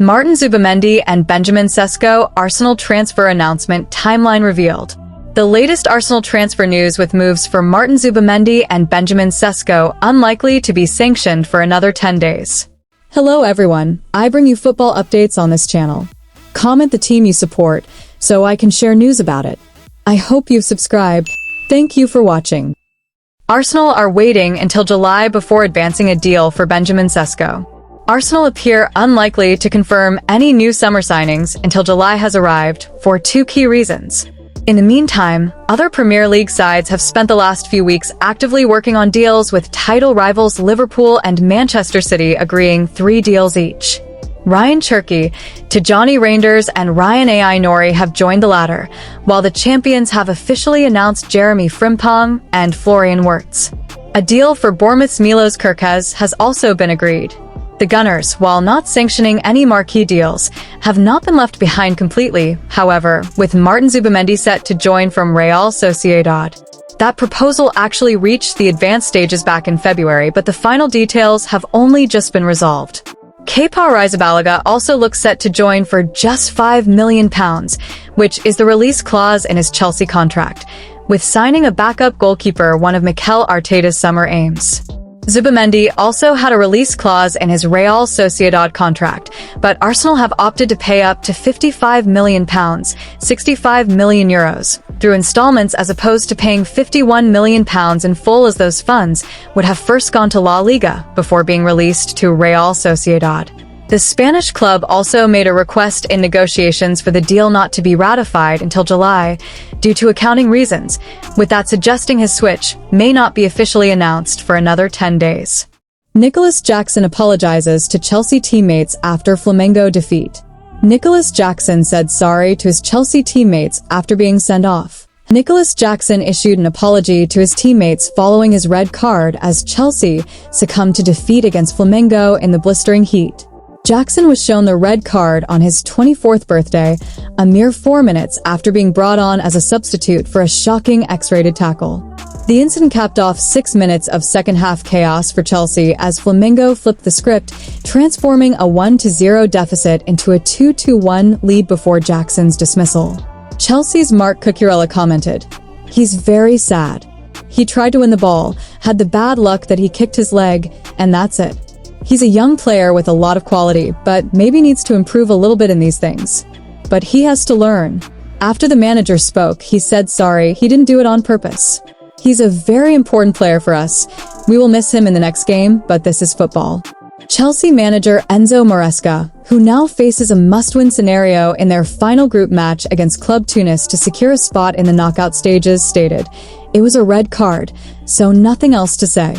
Martin Zubimendi and Benjamin Sesko, Arsenal transfer announcement timeline revealed. The latest Arsenal transfer news with moves for Martin Zubimendi and Benjamin Sesko unlikely to be sanctioned for another 10 days. Hello everyone, I bring you football updates on this channel. Comment the team you support so I can share news about it. I hope you've subscribed. Thank you for watching. Arsenal are waiting until July before advancing a deal for Benjamin Sesko. Arsenal appear unlikely to confirm any new summer signings until July has arrived for two key reasons. In the meantime, other Premier League sides have spent the last few weeks actively working on deals, with title rivals Liverpool and Manchester City agreeing 3 deals each. Ryan Cherki, Tijani Reinders and Ryan Ai Nori have joined the latter, while the champions have officially announced Jeremy Frimpong and Florian Wirtz. A deal for Bournemouth's Milos Kerkez has also been agreed. The Gunners, while not sanctioning any marquee deals, have not been left behind completely, however, with Martin Zubimendi set to join from Real Sociedad. That proposal actually reached the advanced stages back in February, but the final details have only just been resolved. Kepa Arrizabalaga also looks set to join for just £5 million, which is the release clause in his Chelsea contract, with signing a backup goalkeeper one of Mikel Arteta's summer aims. Zubimendi also had a release clause in his Real Sociedad contract, but Arsenal have opted to pay up to £55 million, €65 million, through installments as opposed to paying £51 million in full, as those funds would have first gone to La Liga before being released to Real Sociedad. The Spanish club also made a request in negotiations for the deal not to be ratified until July due to accounting reasons, with that suggesting his switch may not be officially announced for another 10 days. Nicholas Jackson apologizes to Chelsea teammates after Flamengo defeat. Nicholas Jackson said sorry to his Chelsea teammates after being sent off. Nicholas Jackson issued an apology to his teammates following his red card as Chelsea succumbed to defeat against Flamengo in the blistering heat. Jackson was shown the red card on his 24th birthday, a mere 4 minutes after being brought on as a substitute for a shocking X-rated tackle. The incident capped off 6 minutes of second-half chaos for Chelsea as Flamengo flipped the script, transforming a 1-0 deficit into a 2-1 lead before Jackson's dismissal. Chelsea's Marc Cucurella commented, "He's very sad. He tried to win the ball, had the bad luck that he kicked his leg, and that's it. He's a young player with a lot of quality, but maybe needs to improve a little bit in these things. But he has to learn." After the manager spoke, he said sorry, he didn't do it on purpose. "He's a very important player for us. We will miss him in the next game, but this is football." Chelsea manager Enzo Maresca, who now faces a must-win scenario in their final group match against Club Tunis to secure a spot in the knockout stages, stated, "It was a red card, so nothing else to say.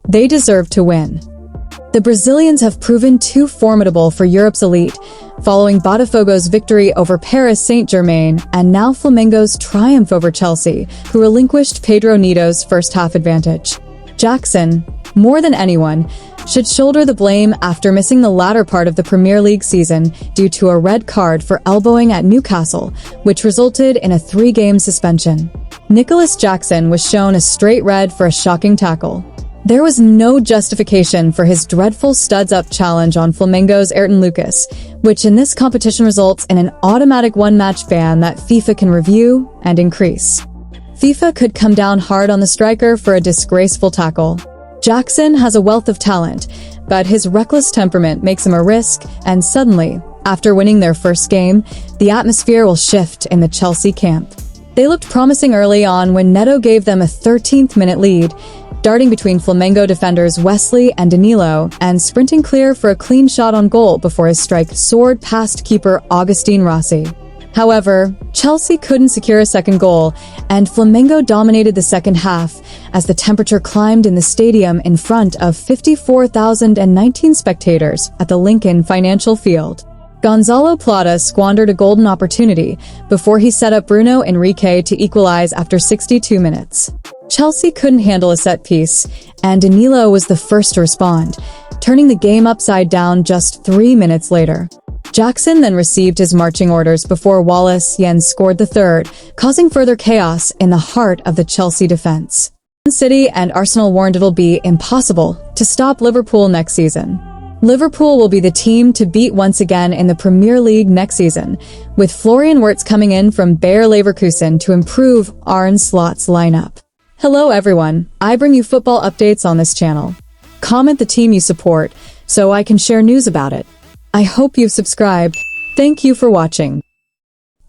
They deserve to win." The Brazilians have proven too formidable for Europe's elite, following Botafogo's victory over Paris Saint-Germain and now Flamengo's triumph over Chelsea, who relinquished Pedro Neto's first-half advantage. Jackson, more than anyone, should shoulder the blame after missing the latter part of the Premier League season due to a red card for elbowing at Newcastle, which resulted in a 3-game suspension. Nicholas Jackson was shown a straight red for a shocking tackle. There was no justification for his dreadful studs-up challenge on Flamengo's Ayrton Lucas, which in this competition results in an automatic one-match ban that FIFA can review and increase. FIFA could come down hard on the striker for a disgraceful tackle. Jackson has a wealth of talent, but his reckless temperament makes him a risk, and suddenly, after winning their first game, the atmosphere will shift in the Chelsea camp. They looked promising early on when Neto gave them a 13th-minute lead, darting between Flamengo defenders Wesley and Danilo and sprinting clear for a clean shot on goal before his strike soared past keeper Agustin Rossi. However, Chelsea couldn't secure a second goal, and Flamengo dominated the second half as the temperature climbed in the stadium in front of 54,019 spectators at the Lincoln Financial Field. Gonzalo Plata squandered a golden opportunity before he set up Bruno Henrique to equalize after 62 minutes. Chelsea couldn't handle a set piece, and Danilo was the first to respond, turning the game upside down just 3 minutes later. Jackson then received his marching orders before Wallace Jens scored the third, causing further chaos in the heart of the Chelsea defense. Man City and Arsenal warned it'll be impossible to stop Liverpool next season. Liverpool will be the team to beat once again in the Premier League next season, with Florian Wirtz coming in from Bayer Leverkusen to improve Arne Slot's lineup. Hello everyone, I bring you football updates on this channel. Comment the team you support, so I can share news about it. I hope you've subscribed. Thank you for watching.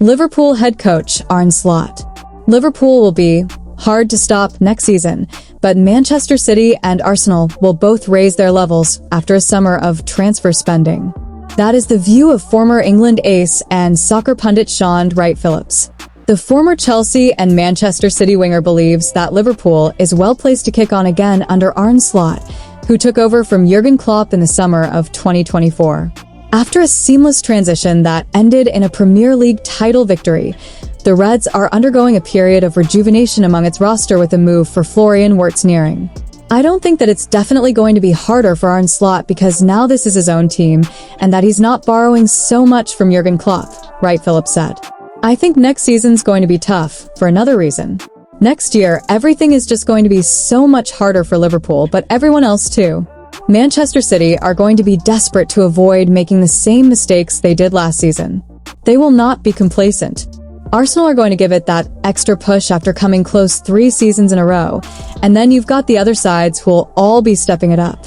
Liverpool head coach Arne Slot. Liverpool will be hard to stop next season, but Manchester City and Arsenal will both raise their levels after a summer of transfer spending. That is the view of former England ace and soccer pundit Sean Wright-Phillips. The former Chelsea and Manchester City winger believes that Liverpool is well placed to kick on again under Arne Slot, who took over from Jurgen Klopp in the summer of 2024. After a seamless transition that ended in a Premier League title victory, the Reds are undergoing a period of rejuvenation among its roster with a move for Florian Wirtz nearing. I don't think that it's definitely going to be harder for Arne Slot because now this is his own team and that he's not borrowing so much from Jurgen Klopp, Wright-Phillips said. I think next season's going to be tough for another reason. Next year, everything is just going to be so much harder for Liverpool, but everyone else too. Manchester City are going to be desperate to avoid making the same mistakes they did last season. They will not be complacent. Arsenal are going to give it that extra push after coming close 3 seasons in a row, and then you've got the other sides who will all be stepping it up.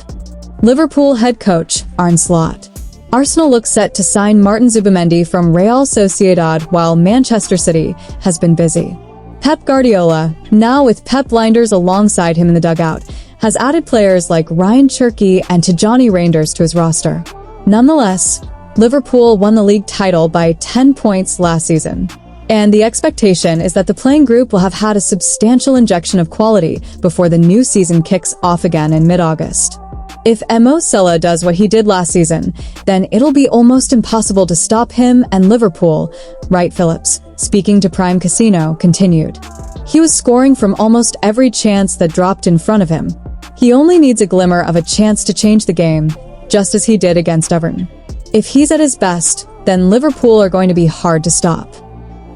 Liverpool head coach Arne Slot. Arsenal looks set to sign Martin Zubimendi from Real Sociedad while Manchester City has been busy. Pep Guardiola, now with Pep blinders alongside him in the dugout, has added players like Ryan Cherki and Tijani Reinders to his roster. Nonetheless, Liverpool won the league title by 10 points last season. And the expectation is that the playing group will have had a substantial injection of quality before the new season kicks off again in mid-August. If Mo Salah does what he did last season, then it'll be almost impossible to stop him and Liverpool, Wright-Phillips, speaking to Prime Casino, continued. He was scoring from almost every chance that dropped in front of him. He only needs a glimmer of a chance to change the game, just as he did against Everton. If he's at his best, then Liverpool are going to be hard to stop.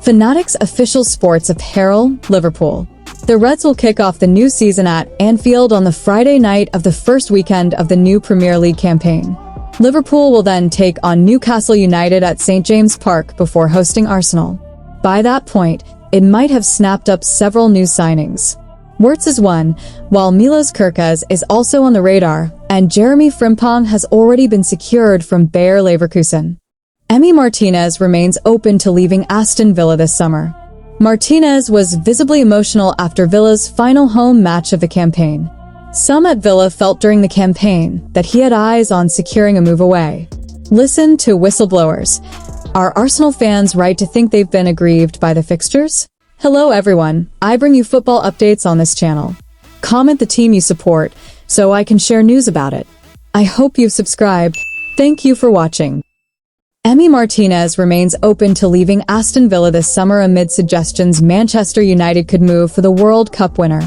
Fanatics official sports apparel, Liverpool. The Reds will kick off the new season at Anfield on the Friday night of the first weekend of the new Premier League campaign. Liverpool will then take on Newcastle United at St. James Park before hosting Arsenal. By that point, it might have snapped up several new signings. Wirtz is one, while Milos Kerkez is also on the radar, and Jeremy Frimpong has already been secured from Bayer Leverkusen. Emi Martinez remains open to leaving Aston Villa this summer. Martinez was visibly emotional after Villa's final home match of the campaign. Some at Villa felt during the campaign that he had eyes on securing a move away. Listen to whistleblowers. Are Arsenal fans right to think they've been aggrieved by the fixtures? Hello everyone, I bring you football updates on this channel. Comment the team you support, so I can share news about it. I hope you've subscribed. Thank you for watching. Emi Martinez remains open to leaving Aston Villa this summer amid suggestions Manchester United could move for the World Cup winner.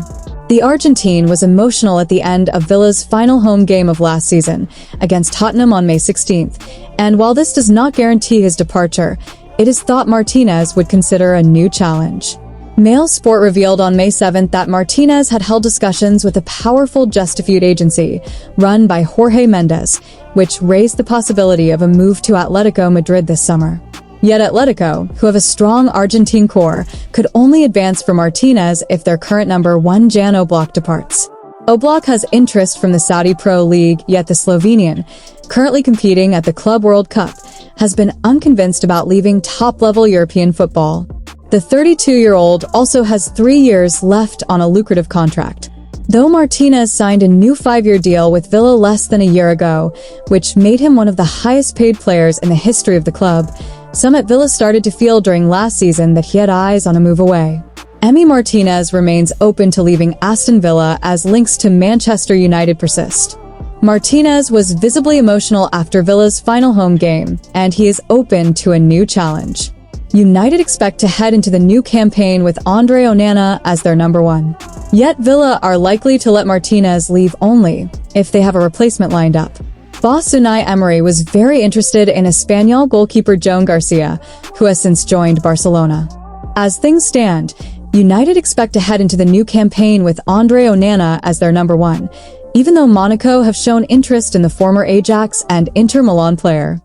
The Argentine was emotional at the end of Villa's final home game of last season against Tottenham on May 16th, and while this does not guarantee his departure, it is thought Martinez would consider a new challenge. Mail Sport revealed on May 7th that Martinez had held discussions with a powerful Justified agency run by Jorge Mendes, which raised the possibility of a move to Atletico Madrid this summer. Yet Atletico, who have a strong Argentine core, could only advance for Martinez if their current number 1 Jan Oblak departs. Oblak has interest from the Saudi Pro League, yet the Slovenian, currently competing at the Club World Cup, has been unconvinced about leaving top-level European football. The 32-year-old also has 3 years left on a lucrative contract. Though Martinez signed a new 5-year deal with Villa less than a year ago, which made him one of the highest-paid players in the history of the club, some at Villa started to feel during last season that he had eyes on a move away. Emi Martinez remains open to leaving Aston Villa as links to Manchester United persist. Martinez was visibly emotional after Villa's final home game, and he is open to a new challenge. United expect to head into the new campaign with Andre Onana as their number 1. Yet Villa are likely to let Martinez leave only if they have a replacement lined up. Boss Unai Emery was very interested in Espanyol goalkeeper Joan Garcia, who has since joined Barcelona. As things stand, United expect to head into the new campaign with Andre Onana as their number 1, even though Monaco have shown interest in the former Ajax and Inter Milan player.